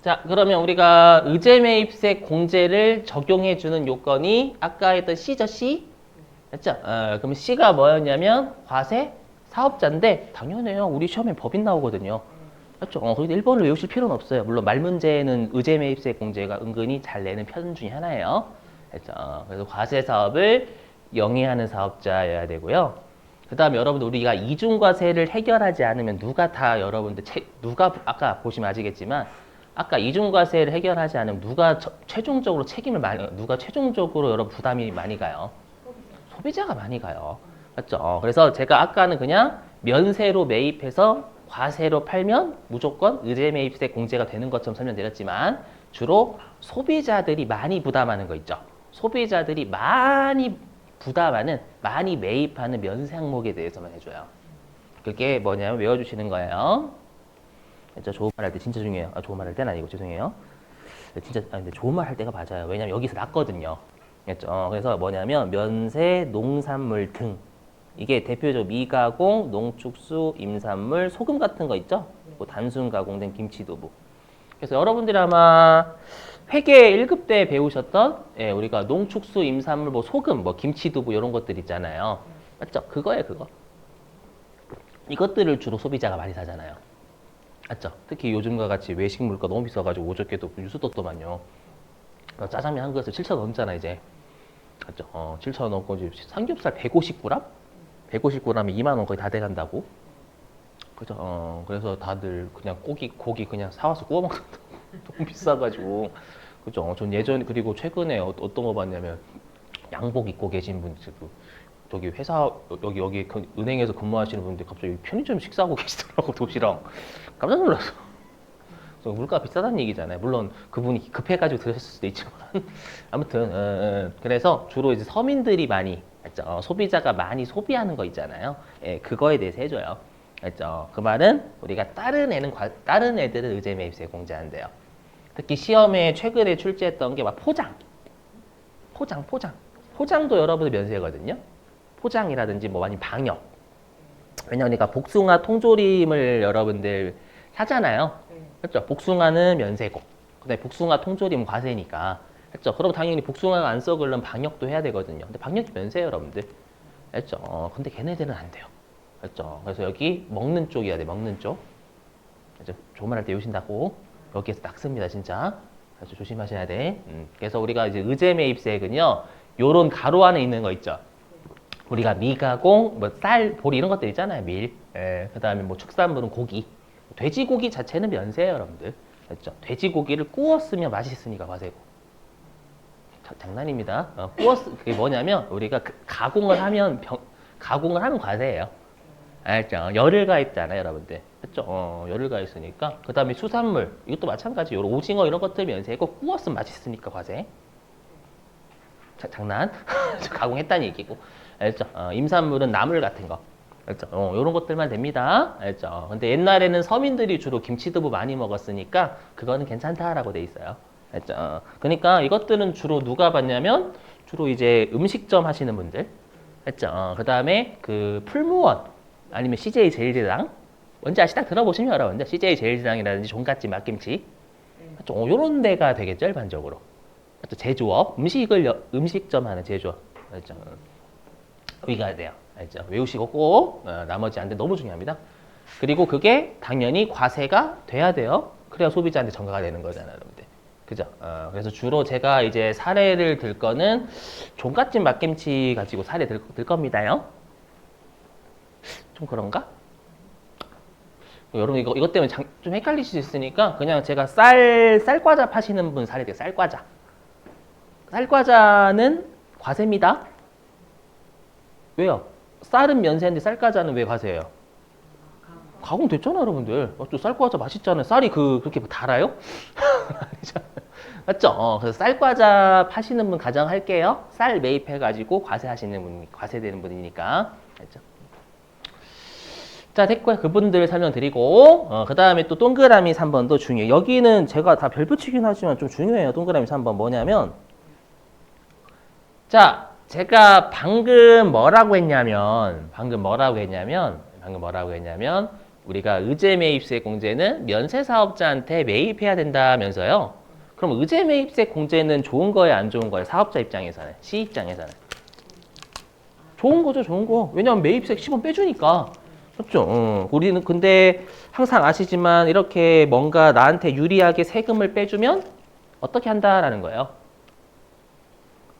자, 그러면 우리가 의제매입세 공제를 적용해주는 요건이 아까 했던 C죠, C? 맞죠? 그럼 C가 뭐였냐면 과세 사업자인데 당연해요. 우리 시험에 법인 나오거든요. 맞죠? 거기서 1번을 외우실 필요는 없어요. 물론 말문제에는 의제매입세 공제가 은근히 잘 내는 편 중에 하나예요. 그렇죠? 그래서 과세 사업을 영위하는 사업자여야 되고요. 그 다음에 여러분들 우리가 이중과세를 해결하지 않으면 누가 다 여러분들 누가 아까 보시면 아시겠지만 아까 이중과세를 해결하지 않으면 누가 최종적으로 책임을 누가 최종적으로 여러분 부담이 많이 가요? 소비자가 많이 가요. 맞죠? 그래서 제가 아까는 그냥 면세로 매입해서 과세로 팔면 무조건 의제매입세 공제가 되는 것처럼 설명드렸지만 주로 소비자들이 많이 부담하는 거 있죠. 소비자들이 많이 부담하는, 많이 매입하는 면세 항목에 대해서만 해줘요. 그게 뭐냐면 외워주시는 거예요. 진짜 좋은 말 할 때 진짜 중요해요. 좋은 말 할 때는 아니고 죄송해요. 진짜 근데 좋은 말 할 때가 맞아요. 왜냐면 여기서 났거든요. 그렇죠? 그래서 뭐냐면 면세, 농산물 등 이게 대표적으로 미가공, 농축수, 임산물, 소금 같은 거 있죠? 뭐 단순 가공된 김치두부. 그래서 여러분들이 아마 회계 1급 때 배우셨던 우리가 농축수, 임산물, 뭐 소금, 뭐 김치두부 이런 것들 있잖아요. 맞죠? 그거예요, 그거. 이것들을 주로 소비자가 많이 사잖아요. 맞죠? 특히 요즘과 같이 외식 물가 너무 비싸가지고 어저께도 뉴스 떴더만요. 짜장면 한 그릇에 7,000원 넘잖아 이제. 맞죠? 7,000원 넘고 이제 삼겹살 150g? 150g에 2만 원 거의 다 돼간다고. 그죠? 그래서 다들 그냥 고기 그냥 사와서 구워 먹는다고. 너무 비싸가지고. 그죠? 전 예전 그리고 최근에 어떤 거 봤냐면 양복 입고 계신 분들도 저기 회사 여기 은행에서 근무하시는 분들 갑자기 편의점 식사하고 계시더라고 도시락. 깜짝 놀랐어. 그래서 물가 비싸다는 얘기잖아요. 물론 그분이 급해가지고 들으셨을 수도 있지만 아무튼 그래서 주로 이제 서민들이 많이 알죠? 소비자가 많이 소비하는 거 있잖아요. 예, 그거에 대해서 해줘요. 알죠? 그 말은 우리가 다른 애들은 의제매입세 공제한대요. 특히 시험에 최근에 출제했던 게 막 포장도 여러분들 면세거든요. 포장이라든지 뭐 아니면 방역. 왜냐면 그러니까 복숭아 통조림을 여러분들 사잖아요. 그렇죠? 복숭아는 면세고, 근데 복숭아 통조림은 과세니까. 그렇죠? 그럼 당연히 복숭아가 안 썩으려면 방역도 해야 되거든요. 근데 방역이 면세예요, 여러분들. 그렇죠? 근데 걔네들은 안 돼요. 그렇죠? 그래서 여기 먹는 쪽이어야 돼, 먹는 쪽. 그렇죠? 좋은 말 할 때 외우신다고. 여기에서 딱 씁니다, 진짜. 그래서 조심하셔야 돼. 그래서 우리가 이제 의제매입세액은요, 요런 가로 안에 있는 거 있죠. 우리가 미가공, 뭐 쌀, 보리 이런 것들 있잖아요, 밀. 예, 그 다음에 뭐 축산물은 고기. 돼지고기 자체는 면세예요, 여러분들. 그렇죠? 돼지고기를 구웠으면 맛있으니까 과세고. 장난입니다. 그게 뭐냐면 우리가 가공을 하면 과세예요. 알죠? 열을 가했잖아요, 여러분들. 그렇죠? 열을 가했으니까. 그 다음에 수산물 이것도 마찬가지. 요런 오징어 이런 것들 면세고 구웠으면 맛있으니까 과세. 장난? 가공했다는 얘기고. 알죠? 임산물은 나물 같은 거. 알죠? 요런 것들만 됩니다. 알죠? 근데 옛날에는 서민들이 주로 김치두부 많이 먹었으니까 그거는 괜찮다라고 돼 있어요. 알죠? 그러니까 이것들은 주로 누가 받냐면 주로 이제 음식점 하시는 분들. 알죠? 그 다음에 그 풀무원 아니면 CJ 제일제당 뭔지 딱 들어보시면 여러분들 CJ 제일제당이라든지 종갓집 맛김치 요런 데가 되겠죠, 일반적으로. 제조업, 음식점 하는 제조업. 알죠? 여기가 돼요. 알죠? 외우시고 꼭 나머지 안 돼. 너무 중요합니다. 그리고 그게 당연히 과세가 돼야 돼요. 그래야 소비자한테 전가가 되는 거잖아요, 여러분들. 그죠? 그래서 주로 제가 이제 사례를 들 거는 종갓집 맛김치 가지고 사례 들 겁니다요. 좀 그런가? 여러분 이것 때문에 좀 헷갈리실 수 있으니까 그냥 제가 쌀과자 파시는 분 사례 돼요. 쌀과자. 쌀과자는 과세입니다. 왜요? 쌀은 면세인데 쌀과자는 왜 과세예요? 가공됐잖아, 여러분들. 또 쌀과자 맛있잖아요. 쌀이 그렇게 달아요? 맞죠? 그래서 쌀과자 파시는 분 가정할게요. 쌀 매입해가지고 과세되는 분이니까. 알죠? 자, 됐고요. 그분들 설명드리고, 그 다음에 또 동그라미 3번도 중요해요. 여기는 제가 다 별 붙이긴 하지만 좀 중요해요. 동그라미 3번 뭐냐면, 자, 제가 방금 뭐라고 했냐면, 우리가 의제 매입세 공제는 면세 사업자한테 매입해야 된다면서요. 그럼 의제 매입세 공제는 좋은 거예요, 안 좋은 거예요? 사업자 입장에서는, C 입장에서는. 좋은 거죠, 좋은 거. 왜냐면 매입세 10원 빼주니까. 그렇죠? 우리는 근데 항상 아시지만 이렇게 뭔가 나한테 유리하게 세금을 빼주면 어떻게 한다라는 거예요?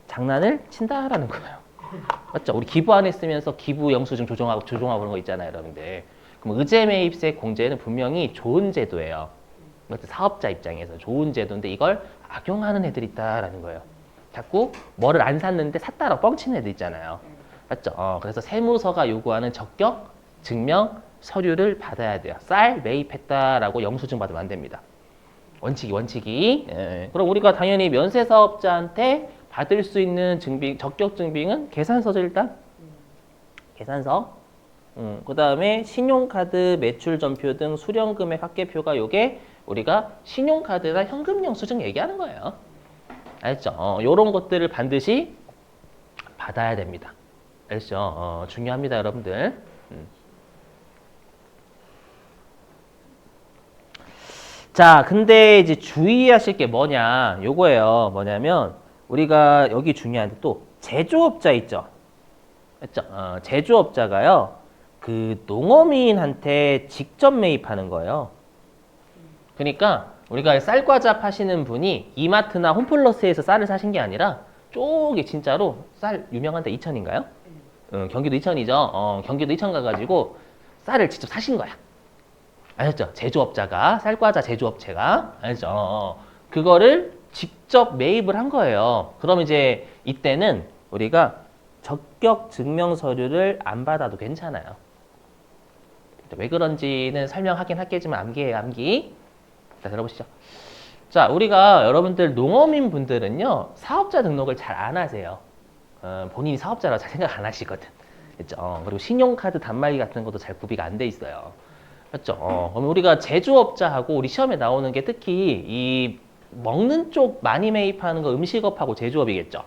장난을 친다라는 거예요. 맞죠? 우리 기부 안 했으면서 기부 영수증 조정하고 그런 거 있잖아요, 여러분들. 그럼 의제 매입세 공제는 분명히 좋은 제도예요. 사업자 입장에서 좋은 제도인데 이걸 악용하는 애들이 있다라는 거예요. 자꾸 뭐를 안 샀는데 샀다라고 뻥치는 애들 있잖아요. 맞죠? 그래서 세무서가 요구하는 적격 증명 서류를 받아야 돼요. 쌀 매입했다라고 영수증 받으면 안 됩니다. 원칙이. 예. 그럼 우리가 당연히 면세 사업자한테 받을 수 있는 증빙, 적격 증빙은 계산서죠, 일단. 계산서. 그 다음에 신용카드 매출 전표 등 수령금액 합계표가 요게 우리가 신용카드나 현금 영수증 얘기하는 거예요. 알죠? 요런 것들을 반드시 받아야 됩니다. 알죠? 중요합니다, 여러분들. 자, 근데 이제 주의하실 게 뭐냐, 요거예요. 뭐냐면, 우리가 여기 중요한데 또, 제조업자 있죠? 맞죠? 제조업자가요, 그 농어민한테 직접 매입하는 거예요. 그러니까, 우리가 쌀과자 파시는 분이 이마트나 홈플러스에서 쌀을 사신 게 아니라, 쪽에 진짜로 쌀 유명한데 이천인가요? 경기도 이천이죠. 경기도 이천 가가지고 쌀을 직접 사신 거야. 아셨죠? 제조업자가, 쌀과자 제조업체가, 아셨죠? 그거를 직접 매입을 한 거예요. 그럼 이제 이때는 우리가 적격 증명 서류를 안 받아도 괜찮아요. 왜 그런지는 설명하긴 하겠지만 암기예요, 암기. 자, 들어보시죠. 자, 우리가 여러분들 농어민 분들은요, 사업자 등록을 잘 안 하세요. 본인이 사업자라고 잘 생각 안 하시거든. 그렇죠? 그리고 신용카드 단말기 같은 것도 잘 구비가 안 돼 있어요. 그렇죠? 그럼 우리가 제조업자하고 우리 시험에 나오는 게 특히 이 먹는 쪽 많이 매입하는 거 음식업하고 제조업이겠죠?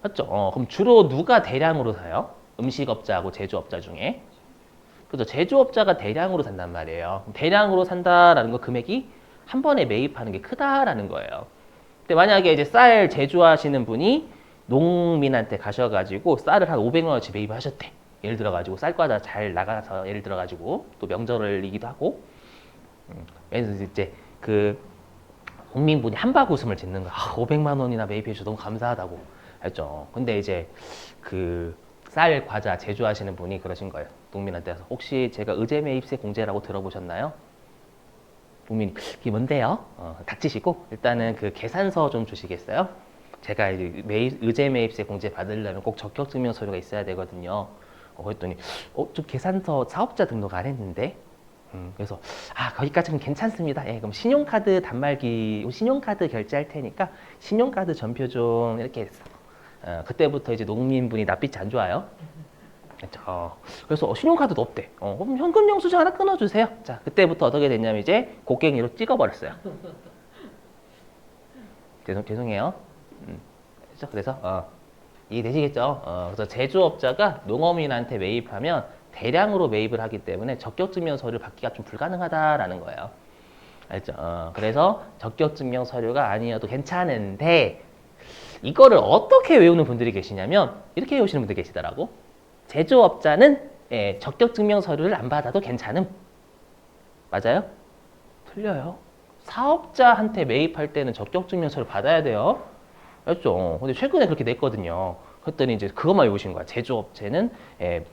그렇죠? 그럼 주로 누가 대량으로 사요? 음식업자하고 제조업자 중에. 그죠? 제조업자가 대량으로 산단 말이에요. 대량으로 산다라는 거 금액이 한 번에 매입하는 게 크다라는 거예요. 근데 만약에 이제 쌀 제조하시는 분이 농민한테 가셔가지고 쌀을 한 500만 원어치 매입하셨대. 예를 들어가지고 쌀과자 잘 나가서 예를 들어가지고 또 명절이기도 하고 그래서 이제 그 국민분이 한박 웃음을 짓는 거야. 500만 원이나 매입해 주셔서 너무 감사하다고 했죠. 근데 이제 그 쌀 과자 제조하시는 분이 그러신 거예요. 농민한테 서 혹시 제가 의제 매입세 공제라고 들어보셨나요? 농민이 그게 뭔데요? 닥치시고 일단은 그 계산서 좀 주시겠어요? 제가 이제 의제 매입세 공제 받으려면 꼭 적격 증명 서류가 있어야 되거든요. 그랬더니 좀 계산서 사업자 등록 안 했는데 그래서 거기까지는 괜찮습니다. 예, 그럼 신용카드 단말기 신용카드 결제할 테니까 신용카드 전표 좀 이렇게 했어. 그때부터 이제 농민분이 낯빛이 안 좋아요. 그렇죠? 그래서 신용카드도 없대. 그럼 현금 영수증 하나 끊어주세요. 자, 그때부터 어떻게 됐냐면 이제 곡괭이로 찍어버렸어요. 죄송해요. 그래서 이해되시겠죠? 그래서 제조업자가 농어민한테 매입하면 대량으로 매입을 하기 때문에 적격증명 서류를 받기가 좀 불가능하다라는 거예요. 알죠? 그래서 적격증명 서류가 아니어도 괜찮은데 이거를 어떻게 외우는 분들이 계시냐면 이렇게 외우시는 분들이 계시더라고. 제조업자는 적격증명 서류를 안 받아도 괜찮음. 맞아요? 틀려요. 사업자한테 매입할 때는 적격증명 서류 받아야 돼요. 맞죠? 근데 최근에 그렇게 냈거든요. 그랬더니 이제 그것만 외우신 거야. 제조업체는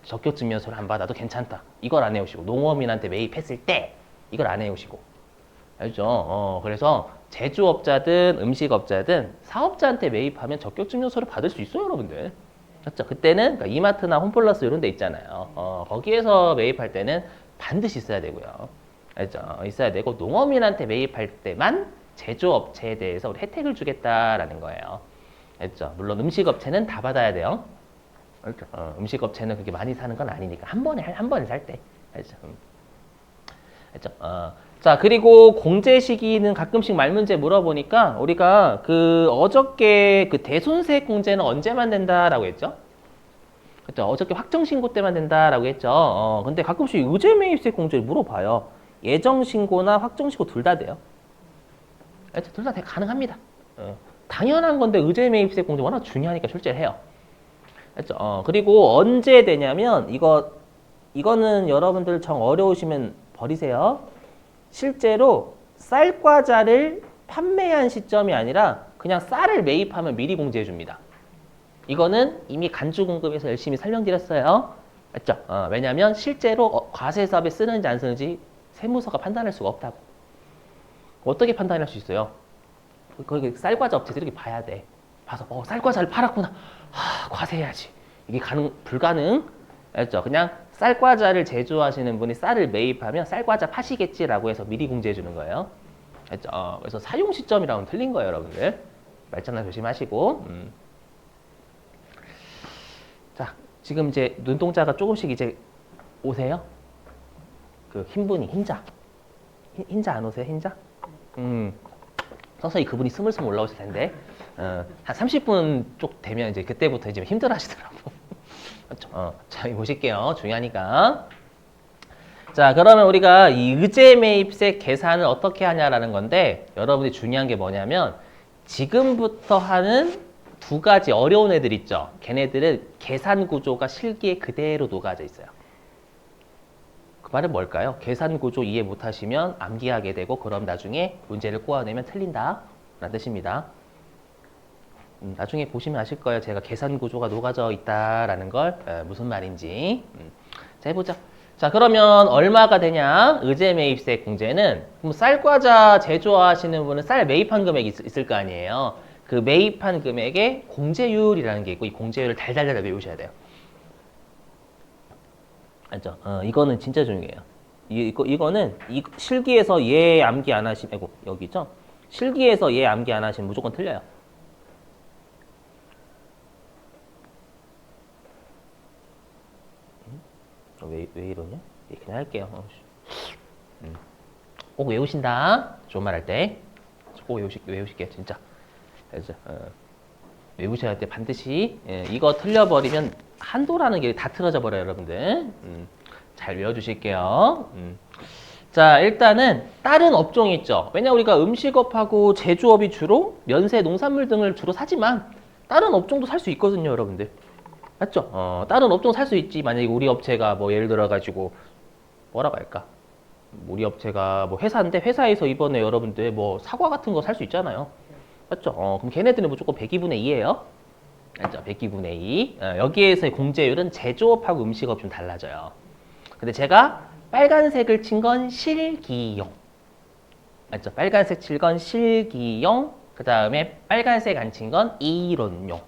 적격증명서를 안 받아도 괜찮다. 이걸 안 외우시고 농어민한테 매입했을 때 이걸 안 외우시고 알죠? 그래서 제조업자든 음식업자든 사업자한테 매입하면 적격증명서를 받을 수 있어요, 여러분들. 맞죠? 그때는 그러니까 이마트나 홈플러스 이런 데 있잖아요. 거기에서 매입할 때는 반드시 있어야 되고요. 알죠? 있어야 되고 농어민한테 매입할 때만 제조업체에 대해서 우리 혜택을 주겠다라는 거예요. 알죠? 물론 음식업체는 다 받아야 돼요. 알죠? 음식업체는 그렇게 많이 사는 건 아니니까 한 번에 살 때. 알죠? 알죠? 자, 그리고 공제 시기는 가끔씩 말 문제 물어보니까 우리가 그 어저께 그 대손세 공제는 언제만 된다라고 했죠? 그렇죠. 어저께 확정 신고 때만 된다라고 했죠. 근데 가끔씩 의제 매입세 공제를 물어봐요. 예정 신고나 확정 신고 둘 다 돼요. 둘 다 가능합니다. 당연한 건데 의제 매입세 공제 워낙 중요하니까 출제를 해요. 그렇죠. 그리고 언제 되냐면 이거는 여러분들 정 어려우시면 버리세요. 실제로 쌀과자를 판매한 시점이 아니라 그냥 쌀을 매입하면 미리 공제해 줍니다. 이거는 이미 간주 공급에서 열심히 설명드렸어요. 맞죠? 왜냐하면 실제로 과세 사업에 쓰는지 안 쓰는지 세무서가 판단할 수가 없다고. 어떻게 판단할 수 있어요? 거기 쌀과자 업체들이 봐야 돼. 봐서 쌀과자를 팔았구나. 과세해야지. 이게 불가능. 알죠? 그냥 쌀과자를 제조하시는 분이 쌀을 매입하면 쌀과자 파시겠지라고 해서 미리 공제해 주는 거예요. 알죠? 그래서 사용 시점이랑은 틀린 거예요, 여러분들. 말장난 조심하시고. 자, 지금 이제 눈동자가 조금씩 이제 오세요? 그 흰분이 흰자. 흰자 안 오세요? 흰자? 서서히 그분이 스물스물 올라오실 텐데 한 30분 쪽 되면 이제 그때부터 이제 힘들어 하시더라고. 그렇죠? 자, 여기 보실게요. 중요하니까. 자, 그러면 우리가 이 의제 매입세 계산을 어떻게 하냐라는 건데 여러분이 중요한 게 뭐냐면 지금부터 하는 두 가지 어려운 애들 있죠. 걔네들은 계산 구조가 실기에 그대로 녹아져 있어요. 그 말은 뭘까요? 계산 구조 이해 못하시면 암기하게 되고 그럼 나중에 문제를 꼬아내면 틀린다 라는 뜻입니다. 나중에 보시면 아실 거예요. 제가 계산 구조가 녹아져 있다라는 걸 무슨 말인지. 자, 해보자. 자, 그러면 얼마가 되냐? 의제 매입세 공제는 그럼 쌀과자 제조하시는 분은 쌀 매입한 금액이 있을 거 아니에요. 그 매입한 금액에 공제율이라는 게 있고 이 공제율을 달달달 외우셔야 돼요. 알죠? 이거는 진짜 중요해요. 이거는 실기에서 얘 암기 안 하시면, 아이고, 여기 있죠? 실기에서 얘 암기 안 하시면 무조건 틀려요. 왜 이러냐? 그냥 할게요. 꼭 외우신다. 좋은 말 할 때. 꼭 외우실게요, 진짜. 그래서, 외우셔야 돼. 반드시. 이거 틀려버리면 한도라는 게 다 틀어져 버려요, 여러분들. 잘 외워주실게요. 자, 일단은 다른 업종이 있죠. 왜냐 우리가 음식업하고 제조업이 주로 면세, 농산물 등을 주로 사지만 다른 업종도 살 수 있거든요, 여러분들. 맞죠? 다른 업종 살 수 있지. 만약에 우리 업체가 뭐 예를 들어 가지고 뭐라고 할까? 우리 업체가 뭐 회사인데 회사에서 이번에 여러분들 뭐 사과 같은 거 살 수 있잖아요. 맞죠? 그럼 걔네들은 무조건 102분의 2예요. 알죠? 102분의 2. 여기에서의 공제율은 제조업하고 음식업 좀 달라져요. 근데 제가 빨간색을 친 건 실기용. 맞죠? 빨간색 칠 건 실기용. 그 다음에 빨간색 안 친 건 이론용.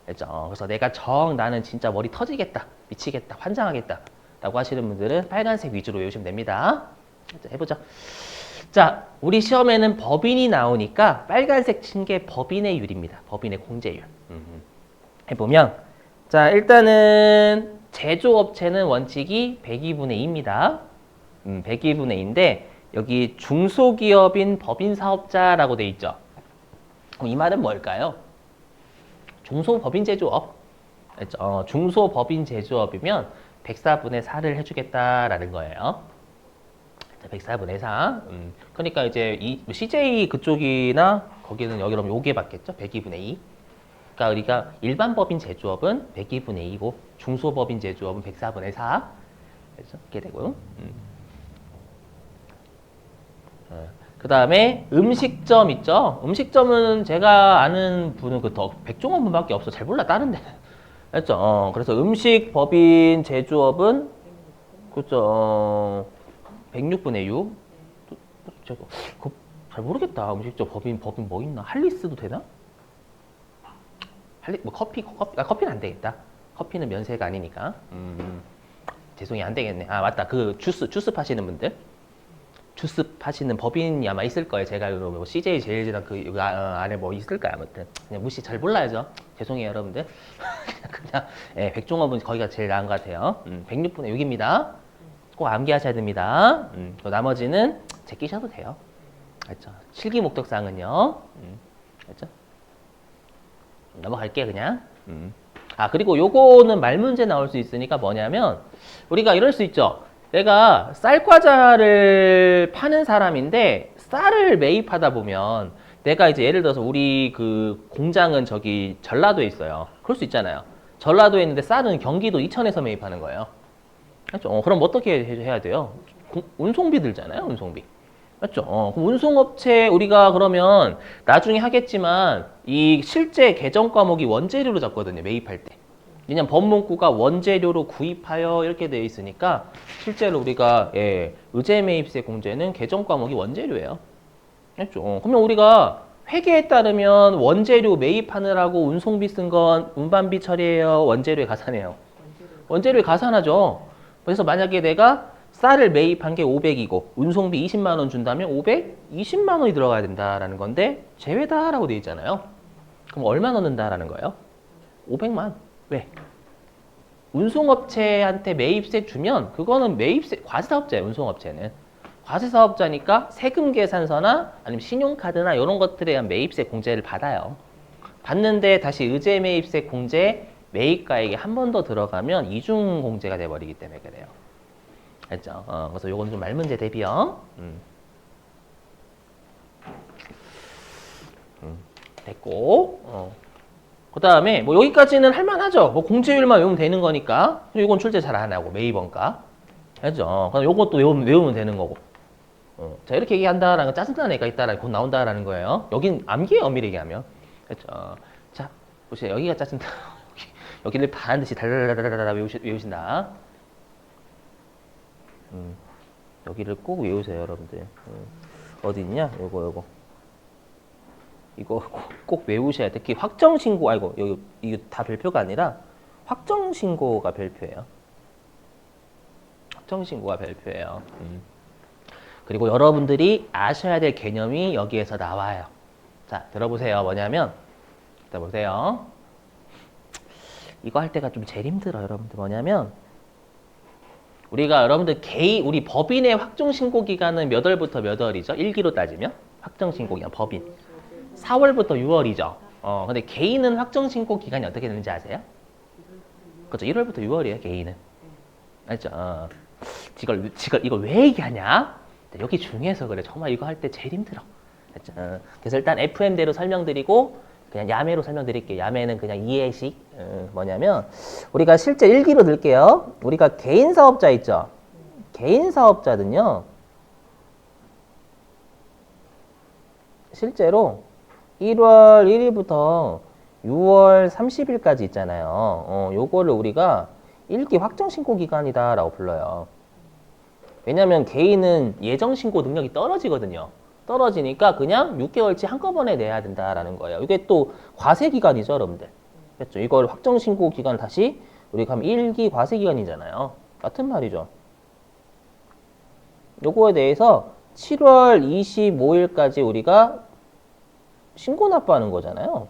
알죠? 그래서 내가 나는 진짜 머리 터지겠다. 미치겠다. 환장하겠다. 라고 하시는 분들은 빨간색 위주로 외우시면 됩니다. 자, 해보자. 자, 우리 시험에는 법인이 나오니까 빨간색 친 게 법인의 율입니다. 법인의 공제율. 해보면 자, 일단은 제조업체는 원칙이 102분의 2입니다. 102분의 2인데 여기 중소기업인 법인사업자라고 돼 있죠. 그럼 이 말은 뭘까요? 중소법인 제조업. 중소법인 제조업이면 104분의 4를 해주겠다라는 거예요. 104분의 4. 그러니까 이제 CJ 그쪽이나 거기는 여기 그럼 요게 받겠죠? 102분의 2. 그러니까 우리가 일반 법인 제조업은 102분의 2고 중소법인 제조업은 104분의 4. 그래서 이렇게 되고요. 그 다음에 음식점 있죠? 음식점은 제가 아는 분은 백종원 분밖에 없어. 잘 몰라, 다른 데는. 알죠? 그래서 음식 법인 제조업은, 그죠? 106분의 6. 제가, 잘 모르겠다. 음식점 법인 뭐 있나? 할리스도 되나? 커피는 안 되겠다. 커피는 면세가 아니니까. 죄송해요, 안 되겠네. 아, 맞다. 그 주스 파시는 분들. 주스 파시는 법인이 아마 있을 거예요. 제가 뭐 CJ 제일제당 안에 뭐 있을까요? 아무튼. 그냥 잘 몰라야죠. 죄송해요, 여러분들. 그냥, 백종업은 거기가 제일 나은 것 같아요. 106분의 6입니다. 꼭 암기하셔야 됩니다. 또 나머지는 제끼셔도 돼요. 알죠? 실기 목적사항은요. 알죠? 넘어갈게, 그냥. 아, 그리고 요거는 말 문제 나올 수 있으니까 뭐냐면 우리가 이럴 수 있죠. 내가 쌀과자를 파는 사람인데 쌀을 매입하다 보면 내가 이제 예를 들어서 우리 그 공장은 저기 전라도에 있어요. 그럴 수 있잖아요. 전라도에 있는데 쌀은 경기도 이천에서 매입하는 거예요. 맞죠? 그럼 어떻게 해야 돼요? 운송비 들잖아요, 운송비. 맞죠? 그럼 운송업체 우리가 그러면 나중에 하겠지만 이 실제 계정 과목이 원재료로 잡거든요, 매입할 때. 왜냐면 법문구가 원재료로 구입하여 이렇게 되어 있으니까 실제로 우리가 의제 매입세 공제는 계정 과목이 원재료예요. 맞죠? 그러면 우리가 회계에 따르면 원재료 매입하느라고 운송비 쓴 건 운반비 처리해요, 원재료에 가산해요? 원재료에 가산하죠. 그래서 만약에 내가 쌀을 매입한 게 500이고 운송비 20만 원 준다면 520만 원이 들어가야 된다라는 건데 제외다라고 되어 있잖아요. 그럼 얼마 넣는다라는 거예요? 500만. 왜? 운송업체한테 매입세 주면 그거는 매입세 과세사업자예요. 운송업체는 과세사업자니까 세금 계산서나 아니면 신용카드나 이런 것들에 대한 매입세 공제를 받아요. 받는데 다시 의제 매입세 공제 매입가액이 한 번 더 들어가면 이중 공제가 돼버리기 때문에 그래요. 알죠? 그래서 요건 좀 말문제 대비요. 됐고. 그 다음에 뭐 여기까지는 할만하죠. 뭐 공제율만 외우면 되는 거니까. 이건 출제 잘 안 하고 매입원가. 알죠? 그럼 요것도 외우면 되는 거고. 자, 이렇게 얘기한다라는 건 짜증나는 애가 있다라는 곧 나온다라는 거예요. 여긴 암기예요, 엄밀히 얘기하면. 그렇죠? 자, 보세요. 여기가 짜증나. 여기를 반드시 달달달달달 외우신다. 여기를 꼭 외우세요, 여러분들. 어디 있냐? 요거. 이거 꼭 외우셔야 돼. 특히 확정신고, 아이고, 여기, 이거 다 별표가 아니라 확정신고가 별표예요. 확정신고가 별표예요. 그리고 여러분들이 아셔야 될 개념이 여기에서 나와요. 자, 들어보세요. 뭐냐면, 들어보세요. 이거 할 때가 좀 제일 힘들어요, 여러분들. 뭐냐면, 우리가 여러분들 우리 법인의 확정신고 기간은 몇 월부터 몇 월이죠? 일기로 따지면? 확정신고 기간, 법인. 4월부터 6월이죠. 근데 개인은 확정신고 기간이 어떻게 되는지 아세요? 그렇죠. 1월부터 6월이에요, 개인은. 알죠? 이걸 왜 얘기하냐? 여기 중요해서 그래. 정말 이거 할 때 제일 힘들어. 알죠? 그래서 일단 FM대로 설명드리고, 그냥 야매로 설명드릴게요. 야매는 그냥 이해식. 뭐냐면, 우리가 실제 일기로 들게요. 우리가 개인 사업자 있죠? 개인 사업자는요, 실제로 1월 1일부터 6월 30일까지 있잖아요. 요거를 우리가 일기 확정신고 기간이다라고 불러요. 왜냐면 개인은 예정신고 능력이 떨어지거든요. 떨어지니까 그냥 6개월치 한꺼번에 내야 된다라는 거예요. 이게 또 과세기간이죠, 여러분들. 그렇죠? 이걸 확정신고 기간 다시 우리가 하면 일기 과세기간이잖아요. 같은 말이죠. 요거에 대해서 7월 25일까지 우리가 신고 납부하는 거잖아요.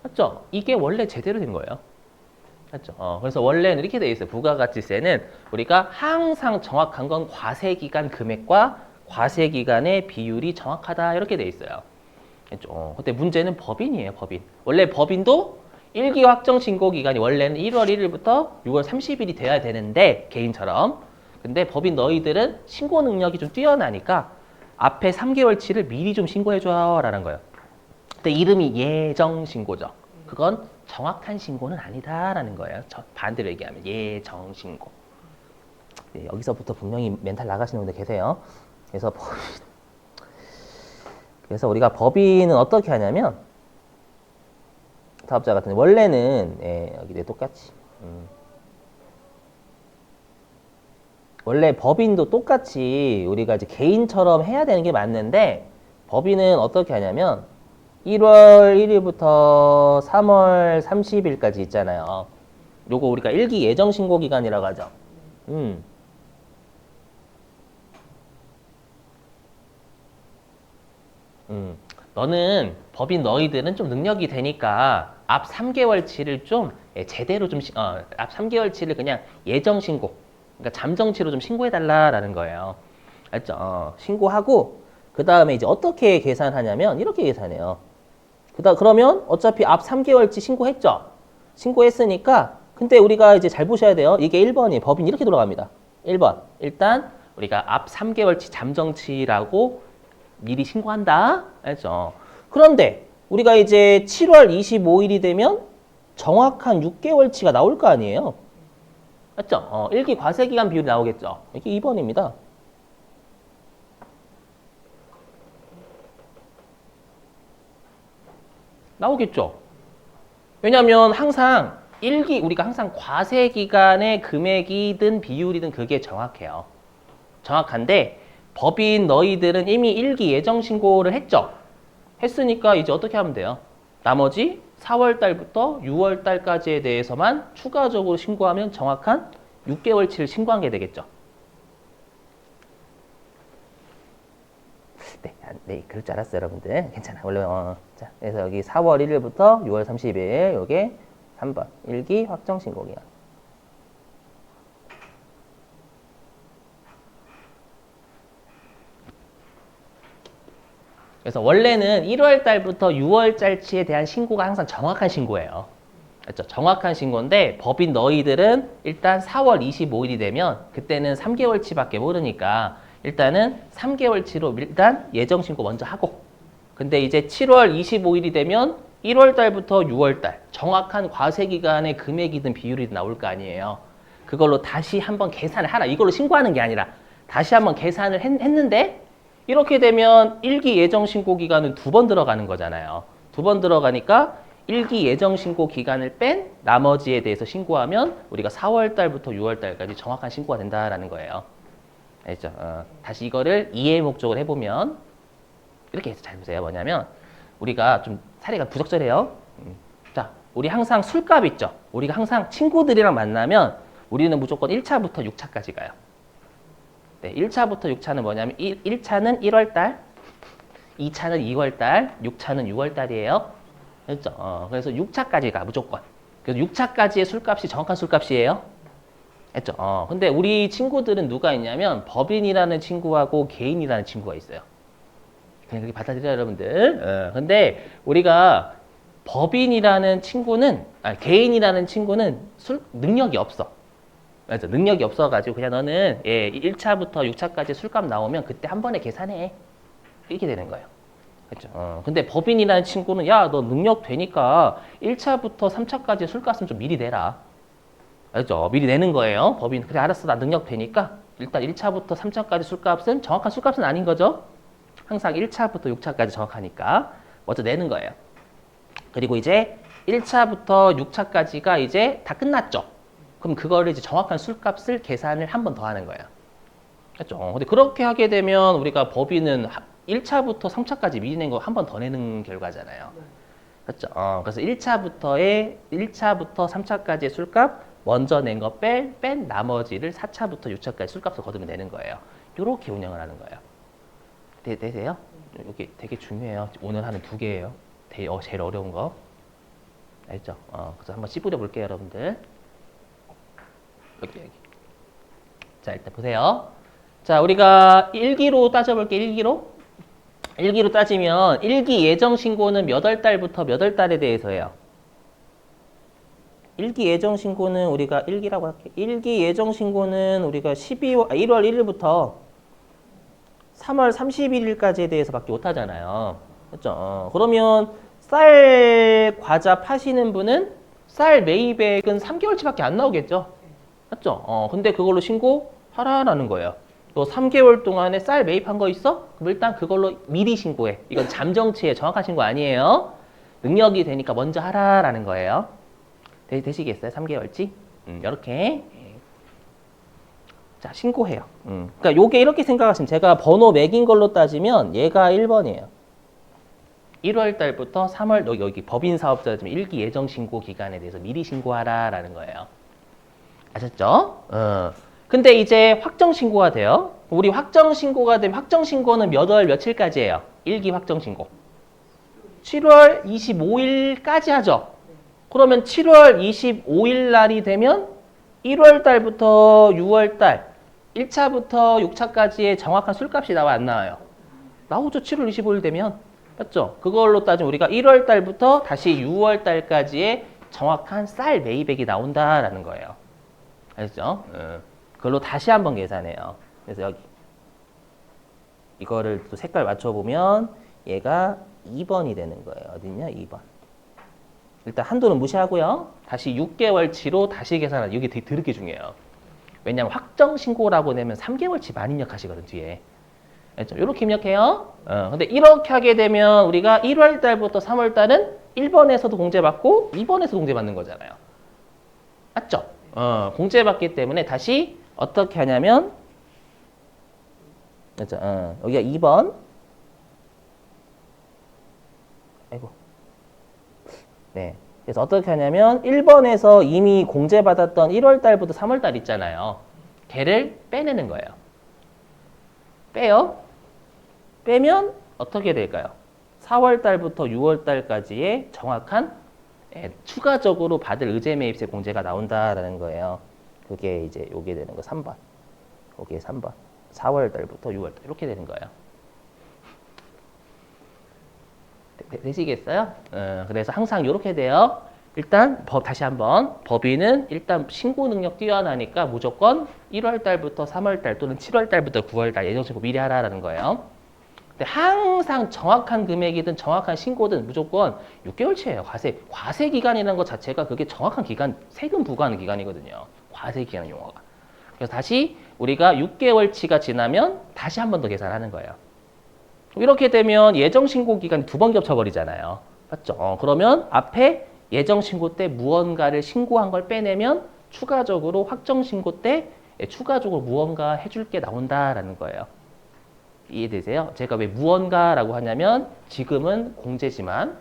맞죠? 이게 원래 제대로 된 거예요. 맞죠? 그래서 원래는 이렇게 돼 있어요. 부가가치세는 우리가 항상 정확한 건 과세기간 금액과 과세기간의 비율이 정확하다 이렇게 돼 있어요. 그렇죠? 근데 문제는 법인이에요, 법인. 원래 법인도 일기 확정 신고 기간이 원래는 1월 1일부터 6월 30일이 돼야 되는데 개인처럼. 근데 법인 너희들은 신고 능력이 좀 뛰어나니까 앞에 3개월치를 미리 좀 신고해줘요 라는 거예요. 근데 이름이 예정 신고죠. 그건 정확한 신고는 아니다라는 거예요. 반대로 얘기하면 예정 신고. 네, 여기서부터 분명히 멘탈 나가시는 분들 계세요. 그래서 우리가 법인은 어떻게 하냐면 사업자 같은 원래는 여기 똑같이 원래 법인도 똑같이 우리가 이제 개인처럼 해야 되는 게 맞는데 법인은 어떻게 하냐면 1월 1일부터 3월 30일까지 있잖아요. 요거 우리가 일기 예정 신고 기간이라고 하죠. 너는 법인 너희들은 좀 능력이 되니까 앞 3개월치를 좀 제대로 좀 앞 3개월치를 그냥 예정 신고, 그러니까 잠정치로 좀 신고해 달라라는 거예요. 알죠? 신고하고 그 다음에 이제 어떻게 계산하냐면 이렇게 계산해요. 그러면 어차피 앞 3개월치 신고했죠? 신고했으니까 근데 우리가 이제 잘 보셔야 돼요. 이게 1번이에요. 법인 이렇게 돌아갑니다. 1번. 일단 우리가 앞 3개월치 잠정치라고 미리 신고한다. 알죠? 그런데 우리가 이제 7월 25일이 되면 정확한 6개월치가 나올 거 아니에요? 맞죠? 일기 과세기간 비율이 나오겠죠? 이게 2번입니다. 나오겠죠? 왜냐면 항상 우리가 항상 과세기간의 금액이든 비율이든 그게 정확해요. 정확한데 법인 너희들은 이미 일기 예정 신고를 했죠? 했으니까 이제 어떻게 하면 돼요? 나머지 4월 달부터 6월 달까지에 대해서만 추가적으로 신고하면 정확한 6개월치를 신고한 게 되겠죠. 네, 그럴 줄 알았어요, 여러분들. 괜찮아. 원래 자, 그래서 여기 4월 1일부터 6월 30일 요게 3번 일기 확정 신고기간. 그래서 원래는 1월 달부터 6월 달치에 대한 신고가 항상 정확한 신고예요. 그렇죠? 정확한 신고인데 법인 너희들은 일단 4월 25일이 되면 그때는 3개월치밖에 모르니까 일단은 3개월치로 일단 예정 신고 먼저 하고 근데 이제 7월 25일이 되면 1월 달부터 6월 달 정확한 과세 기간의 금액이든 비율이든 나올 거 아니에요. 그걸로 다시 한번 계산을 하라. 이걸로 신고하는 게 아니라 다시 한번 계산을 했는데 이렇게 되면 일기 예정 신고 기간은 2번 들어가는 거잖아요. 2번 들어가니까 일기 예정 신고 기간을 뺀 나머지에 대해서 신고하면 우리가 4월 달부터 6월 달까지 정확한 신고가 된다라는 거예요. 알죠? 다시 이거를 이해 목적으로 해보면 이렇게 해서 잘 보세요. 뭐냐면 우리가 좀 사례가 부적절해요. 자, 우리 항상 술값 있죠? 우리가 항상 친구들이랑 만나면 우리는 무조건 1차부터 6차까지 가요. 네, 1차부터 6차는 뭐냐면 1차는 1월 달, 2차는 2월 달, 6차는 6월 달이에요. 그렇죠? 그래서 6차까지 가 무조건. 그래서 6차까지의 술값이 정확한 술값이에요. 했죠? 근데 우리 친구들은 누가 있냐면 법인이라는 친구하고 개인이라는 친구가 있어요. 그냥 그렇게 받아들여요, 여러분들. 근데 우리가 법인이라는 친구는, 개인이라는 친구는 능력이 없어. 맞아. 능력이 없어가지고 그냥 너는 1차부터 6차까지 술값 나오면 그때 한 번에 계산해. 이렇게 되는 거예요. 그렇죠? 근데 법인이라는 친구는 야, 너 능력 되니까 1차부터 3차까지 술값은 좀 미리 내라. 알죠? 미리 내는 거예요. 법인. 그래, 알았어. 나 능력 되니까 일단 1차부터 3차까지 술값은 정확한 술값은 아닌 거죠. 항상 1차부터 6차까지 정확하니까 먼저 내는 거예요. 그리고 이제 1차부터 6차까지가 이제 다 끝났죠. 그럼 그거를 이제 정확한 술값을 계산을 한 번 더 하는 거예요. 그렇죠? 근데 그렇게 하게 되면 우리가 법인은 1차부터 3차까지 미리 낸 거 한 번 더 내는 결과잖아요. 그렇죠? 그래서 1차부터 3차까지의 술값 먼저 낸 거 뺀 나머지를 4차부터 6차까지 술값을 거두면 되는 거예요. 이렇게 운영을 하는 거예요. 되세요? 여기 되게 중요해요. 오늘 하는 2개예요. 제일 어려운 거. 알죠? 그래서 한번 씹으려 볼게요, 여러분들. 여기. 자, 일단 보세요. 자, 우리가 일기로 따져볼게요. 일기로 따지면 일기 예정 신고는 몇 월 달부터 몇 월 달에 대해서 해요. 일기 예정 신고는 우리가 일기라고 할게요. 일기 예정 신고는 우리가 1월 1일부터 3월 31일까지에 대해서밖에 못 하잖아요. 그렇죠? 그러면 쌀 과자 파시는 분은 쌀 매입액은 3개월치밖에 안 나오겠죠. 맞죠? 근데 그걸로 신고하라라는 거예요. 너 3개월 동안에 쌀 매입한 거 있어? 그럼 일단 그걸로 미리 신고해. 이건 잠정치의 정확한 신고 아니에요. 능력이 되니까 먼저 하라라는 거예요. 되시겠어요? 3개월치? 이렇게. 자, 신고해요. 그러니까 요게 이렇게 생각하시면 제가 번호 매긴 걸로 따지면 얘가 1번이에요. 1월 달부터 3월 여기 법인 사업자지만 일기 예정 신고 기간에 대해서 미리 신고하라라는 거예요. 아셨죠? 근데 이제 확정 신고가 돼요. 우리 확정 신고가 되면 확정 신고는 몇 월 며칠까지예요? 일기 확정 신고. 7월 25일까지 하죠. 그러면 7월 25일 날이 되면 1월 달부터 6월 달 1차부터 6차까지의 정확한 술값이 나와 안 나와요? 나오죠. 7월 25일 되면. 맞죠? 그걸로 따지면 우리가 1월 달부터 다시 6월 달까지의 정확한 쌀 매입액이 나온다라는 거예요. 알겠죠? 그걸로 다시 한번 계산해요. 그래서 여기 이거를 또 색깔 맞춰보면 얘가 2번이 되는 거예요. 어딨냐? 2번. 일단 한도는 무시하고요. 다시 6개월치로 다시 계산하는 이게 되게 드럽게 중요해요. 왜냐하면 확정 신고라고 내면 3개월치만 입력하시거든 뒤에. 이렇게 입력해요. 근데 이렇게 하게 되면 우리가 1월 달부터 3월 달은 1번에서도 공제받고 2번에서도 공제받는 거잖아요. 맞죠? 공제받기 때문에 다시 어떻게 하냐면 그렇죠? 여기가 2번. 아이고. 네. 그래서 어떻게 하냐면 1번에서 이미 공제받았던 1월 달부터 3월 달 있잖아요. 걔를 빼내는 거예요. 빼요. 빼면 어떻게 될까요? 4월 달부터 6월 달까지의 정확한 추가적으로 받을 의제 매입세 공제가 나온다라는 거예요. 그게 이제 요게 되는 거 3번. 요게 3번. 4월 달부터 6월 달 이렇게 되는 거예요. 되시겠어요? 그래서 항상 이렇게 돼요. 일단 다시 한번 법인은 일단 신고 능력 뛰어나니까 무조건 1월 달부터 3월 달 또는 7월 달부터 9월 달 예정 신고 미리 하라는 거예요. 근데 항상 정확한 금액이든 정확한 신고든 무조건 6개월치예요. 과세 기간이라는 것 자체가 그게 정확한 기간, 세금 부과하는 기간이거든요. 과세 기간 용어가. 그래서 다시 우리가 6개월치가 지나면 다시 한 번 더 계산하는 거예요. 이렇게 되면 예정 신고 기간이 2번 겹쳐버리잖아요. 맞죠? 그러면 앞에 예정 신고 때 무언가를 신고한 걸 빼내면 추가적으로 확정 신고 때 추가적으로 무언가 해줄 게 나온다라는 거예요. 이해되세요? 제가 왜 무언가라고 하냐면 지금은 공제지만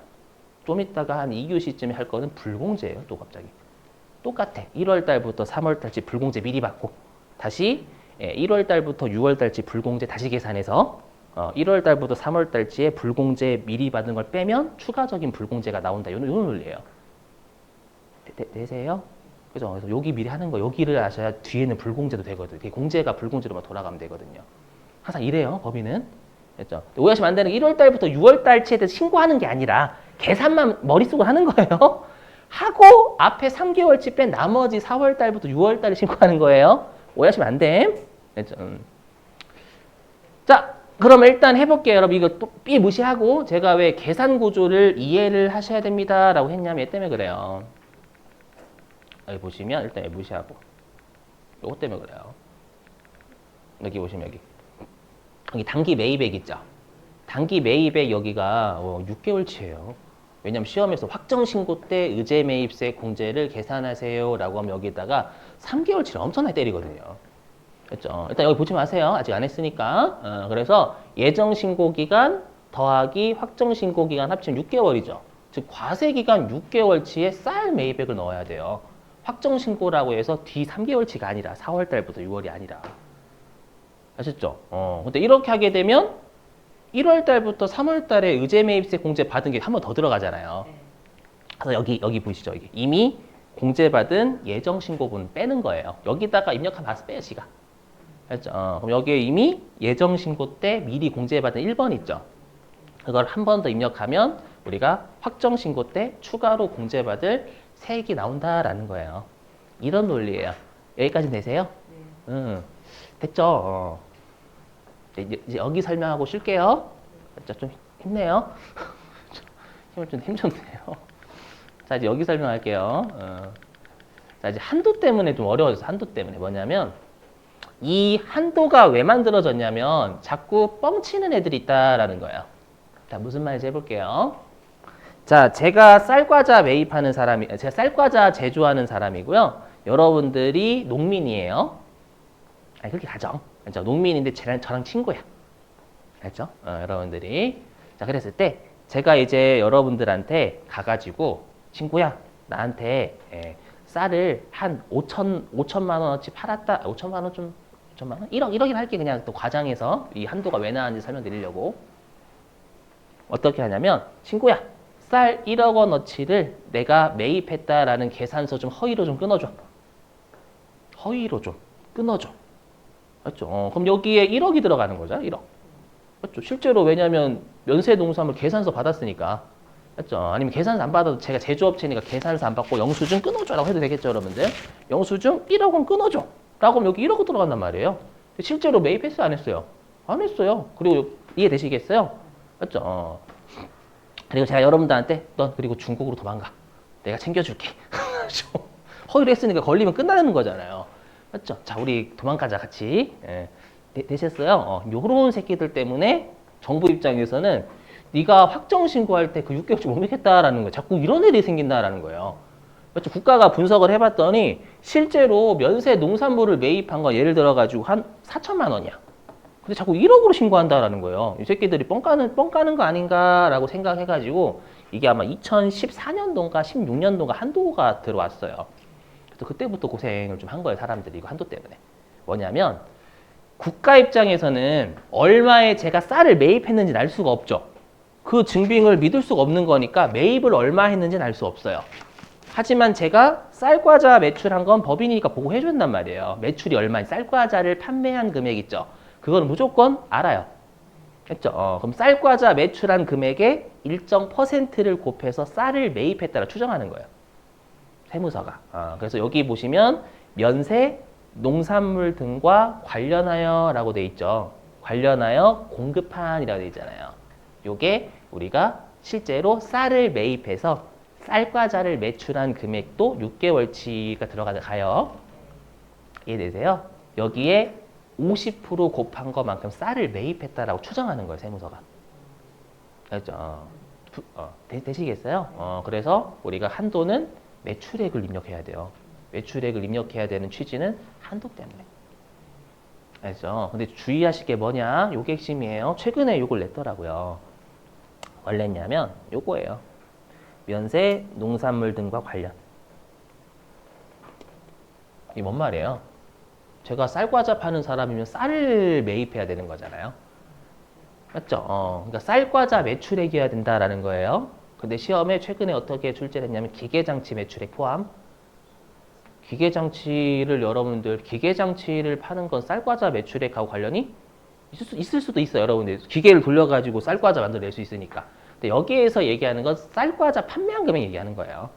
좀 이따가 한 2교시쯤에 할 거는 불공제예요. 또 갑자기. 똑같아. 1월 달부터 3월 달치 불공제 미리 받고 다시 1월 달부터 6월 달치 불공제 다시 계산해서 1월 달부터 3월 달치에 불공제 미리 받은 걸 빼면 추가적인 불공제가 나온다. 이런 논리예요. 되세요? 그죠? 그래서 여기 미리 하는 거 여기를 아셔야 뒤에는 불공제도 되거든요. 공제가 불공제로만 돌아가면 되거든요. 항상 이래요. 법인은. 됐죠? 오해하시면 안 되는 게 1월 달부터 6월 달치에 대해서 신고하는 게 아니라 계산만 머릿속으로 하는 거예요. 하고 앞에 3개월치 뺀 나머지 4월 달부터 6월 달에 신고하는 거예요. 오해하시면 안 돼. 됐죠? 자, 그럼 일단 해볼게요. 여러분 이거 또 삐 무시하고 제가 왜 계산 구조를 이해를 하셔야 됩니다 라고 했냐면 얘 때문에 그래요. 여기 보시면 일단 얘 무시하고 요것 때문에 그래요. 여기 보시면 여기 단기 매입액 있죠. 단기 매입액 여기가 6개월치예요. 왜냐면 시험에서 확정 신고 때 의제 매입세 공제를 계산하세요 라고 하면 여기다가 3개월치를 엄청나게 때리거든요. 그렇죠? 일단 여기 보지 마세요. 아직 안 했으니까. 그래서 예정 신고 기간 더하기 확정 신고 기간 합치면 6개월이죠. 즉 과세 기간 6개월치에 쌀 매입액을 넣어야 돼요. 확정 신고라고 해서 뒤 3개월치가 아니라 4월 달부터 6월이 아니라. 아셨죠? 근데 이렇게 하게 되면 1월 달부터 3월 달에 의제 매입세 공제 받은 게 한 번 더 들어가잖아요. 그래서 여기 보이시죠? 이미 공제받은 예정 신고분 빼는 거예요. 여기다가 입력한 바스 빼요, 지가. 알죠? 그럼 여기에 이미 예정 신고 때 미리 공제받은 1번 있죠? 그걸 한 번 더 입력하면 우리가 확정 신고 때 추가로 공제받을 세액이 나온다라는 거예요. 이런 논리예요. 여기까지 되세요? 네. 됐죠? 이제 여기 설명하고 쉴게요. 좀 힘내요. 힘을 좀 힘줬네요. 자, 이제 여기 설명할게요. 자, 이제 한도 때문에 좀 어려워져서 한도 때문에 뭐냐면 이 한도가 왜 만들어졌냐면 자꾸 뻥치는 애들이 있다라는 거예요. 자, 무슨 말인지 해볼게요. 자, 제가 쌀과자 매입하는 제가 쌀과자 제조하는 사람이고요. 여러분들이 농민이에요. 아니, 그렇게 가정. 그렇죠? 농민인데 저랑 친구야. 알죠? 여러분들이. 자, 그랬을 때 제가 이제 여러분들한테 가가지고 친구야, 나한테 쌀을 한 5천만 원어치 팔았다. 5천만 원 좀, 5천만 원? 1억이나 할게. 그냥 또 과장해서 이 한도가 왜 나왔는지 설명드리려고. 어떻게 하냐면 친구야, 쌀 1억 원어치를 내가 매입했다라는 계산서 좀 허위로 좀 끊어줘. 허위로 좀 끊어줘. 맞죠? 그럼 여기에 1억이 들어가는 거죠. 1억. 맞죠? 실제로 왜냐하면 면세 농산물 계산서 받았으니까. 맞죠? 아니면 계산서 안 받아도 제가 제조업체니까 계산서 안 받고 영수증 끊어줘라고 해도 되겠죠, 여러분들? 영수증 1억 원 끊어줘. 라고 하면 여기 1억 원 들어간단 말이에요. 근데 실제로 매입했어요, 안 했어요? 안 했어요. 그리고 이해되시겠어요? 맞죠? 그리고 제가 여러분들한테 넌 그리고 중국으로 도망가. 내가 챙겨줄게. 허위를 했으니까 걸리면 끝나는 거잖아요. 맞죠? 자, 우리 도망가자, 같이. 예. 되셨어요? 요런 새끼들 때문에 정부 입장에서는 네가 확정 신고할 때 그 6개월치 못 믿겠다라는 거예요. 자꾸 이런 일이 생긴다라는 거예요. 맞죠? 국가가 분석을 해봤더니 실제로 면세 농산물을 매입한 건 예를 들어가지고 한 4천만 원이야. 근데 자꾸 1억으로 신고한다라는 거예요. 이 새끼들이 뻥 까는 거 아닌가라고 생각해가지고 이게 아마 2014년도인가 16년도인가 한도가 들어왔어요. 그래서 그때부터 고생을 좀 한 거예요, 사람들이. 이거 한도 때문에. 뭐냐면 국가 입장에서는 얼마에 제가 쌀을 매입했는지는 알 수가 없죠. 그 증빙을 믿을 수가 없는 거니까 매입을 얼마 했는지는 알 수 없어요. 하지만 제가 쌀과자 매출한 건 법인이니까 보고 해준단 말이에요. 매출이 얼마인지 쌀과자를 판매한 금액 있죠. 그거는 무조건 알아요. 했죠? 그럼 쌀과자 매출한 금액의 일정 퍼센트를 곱해서 쌀을 매입했다라 추정하는 거예요. 세무서가. 그래서 여기 보시면 면세 농산물 등과 관련하여 라고 돼 있죠. 관련하여 공급한이라고 돼 있잖아요. 요게 우리가 실제로 쌀을 매입해서 쌀과자를 매출한 금액도 6개월치가 들어가요. 이해되세요? 여기에 50% 곱한 것만큼 쌀을 매입했다라고 추정하는 거예요, 세무서가. 알죠? 되시겠어요? 그래서 우리가 한도는 매출액을 입력해야 돼요. 매출액을 입력해야 되는 취지는 한도 때문에. 알죠? 근데 주의하실 게 뭐냐? 요게 핵심이에요. 최근에 요걸 냈더라고요. 원래냐면 요거예요. 면세 농산물 등과 관련. 이게 뭔 말이에요? 제가 쌀과자 파는 사람이면 쌀을 매입해야 되는 거잖아요. 맞죠? 그러니까 쌀과자 매출액이어야 된다라는 거예요. 근데 시험에 최근에 어떻게 출제를 했냐면 기계장치 매출액 포함. 기계장치를 여러분들 기계장치를 파는 건 쌀과자 매출액하고 관련이 있을 수도 있어요, 여러분들. 기계를 돌려가지고 쌀과자 만들어낼 수 있으니까. 근데 여기에서 얘기하는 건 쌀과자 판매한 금액 얘기하는 거예요.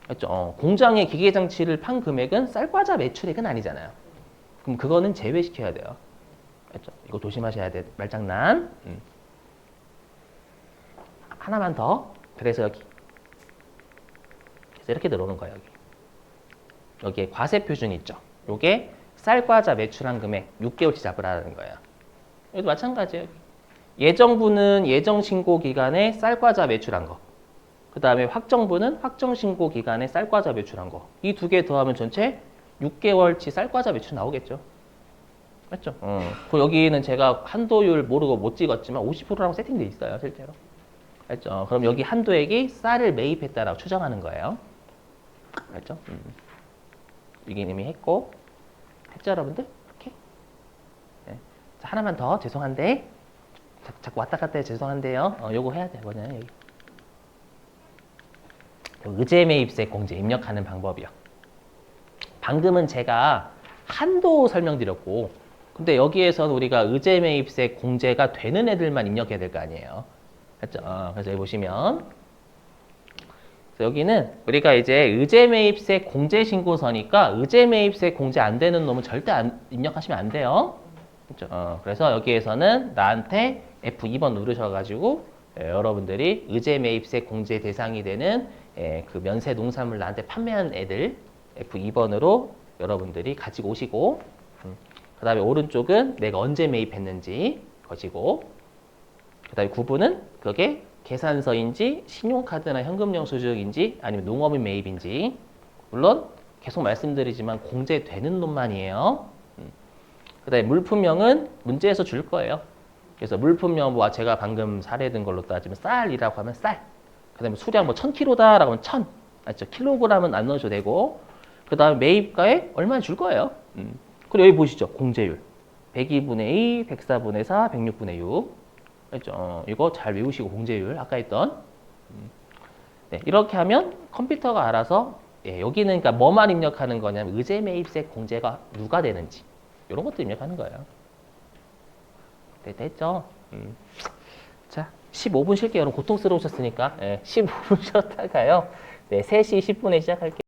맞죠? 공장에 기계장치를 판 금액은 쌀과자 매출액은 아니잖아요. 그럼 그거는 제외시켜야 돼요. 맞죠? 이거 조심하셔야 돼. 말장난. 하나만 더. 그래서 여기. 그래서 이렇게 들어오는 거예요, 여기. 여기에 과세 표준 있죠. 요게 쌀과자 매출한 금액 6개월치 잡으라는 거예요. 여기도 마찬가지예요. 예정부는 예정 신고 기간에 쌀과자 매출한 거. 그 다음에 확정부는 확정 신고 기간에 쌀과자 매출한 거. 이 두 개 더하면 전체 6개월치 쌀과자 매출 나오겠죠. 맞죠? 그 여기는 제가 한도율 모르고 못 찍었지만 50%라고 세팅돼 있어요, 실제로. 알죠? 그럼 여기 한도액이 쌀을 매입했다라고 추정하는 거예요. 알죠? 이긴 이미 했고. 했죠, 여러분들? 오케이. 네. 자, 하나만 더. 죄송한데. 자꾸 왔다 갔다 해 죄송한데요. 요거 해야 돼. 뭐냐, 여기. 의제 매입세 공제 입력하는 방법이요. 방금은 제가 한도 설명드렸고, 근데 여기에서는 우리가 의제 매입세 공제가 되는 애들만 입력해야 될 거 아니에요. 맞죠? 그래서 여기 보시면 여기는 우리가 이제 의제 매입세 공제 신고서니까 의제 매입세 공제 안 되는 놈은 절대 입력하시면 안 돼요. 그렇죠? 그래서 여기에서는 나한테 F2번 누르셔가지고 여러분들이 의제 매입세 공제 대상이 되는 그 면세 농산물 나한테 판매한 애들 F2번으로 여러분들이 가지고 오시고, 그 다음에 오른쪽은 내가 언제 매입했는지 거시고, 그 다음에 구분은 그게 계산서인지 신용카드나 현금 영수증인지 아니면 농업인 매입인지. 물론 계속 말씀드리지만 공제되는 놈만이에요. 그 다음에 물품명은 문제에서 줄 거예요. 그래서 물품명 뭐 제가 방금 사례된 걸로 따지면 쌀이라고 하면 쌀. 그 다음에 수량 뭐 1000kg다라고 하면 1000. 맞죠? 킬로그램은 안 넣어줘도 되고. 그 다음에 매입가에 얼마나 줄 거예요. 그리고 여기 보시죠. 공제율. 102분의 2, 104분의 4, 106분의 6. 그렇죠? 이거 잘 외우시고 공제율 아까 했던. 네, 이렇게 하면 컴퓨터가 알아서 여기는 그러니까 뭐만 입력하는 거냐면 의제 매입세 공제가 누가 되는지 이런 것도 입력하는 거예요. 네, 됐죠? 자, 15분 쉴게요. 여러분 고통스러우셨으니까. 예, 15분 쉬었다가요. 네, 3시 10분에 시작할게요.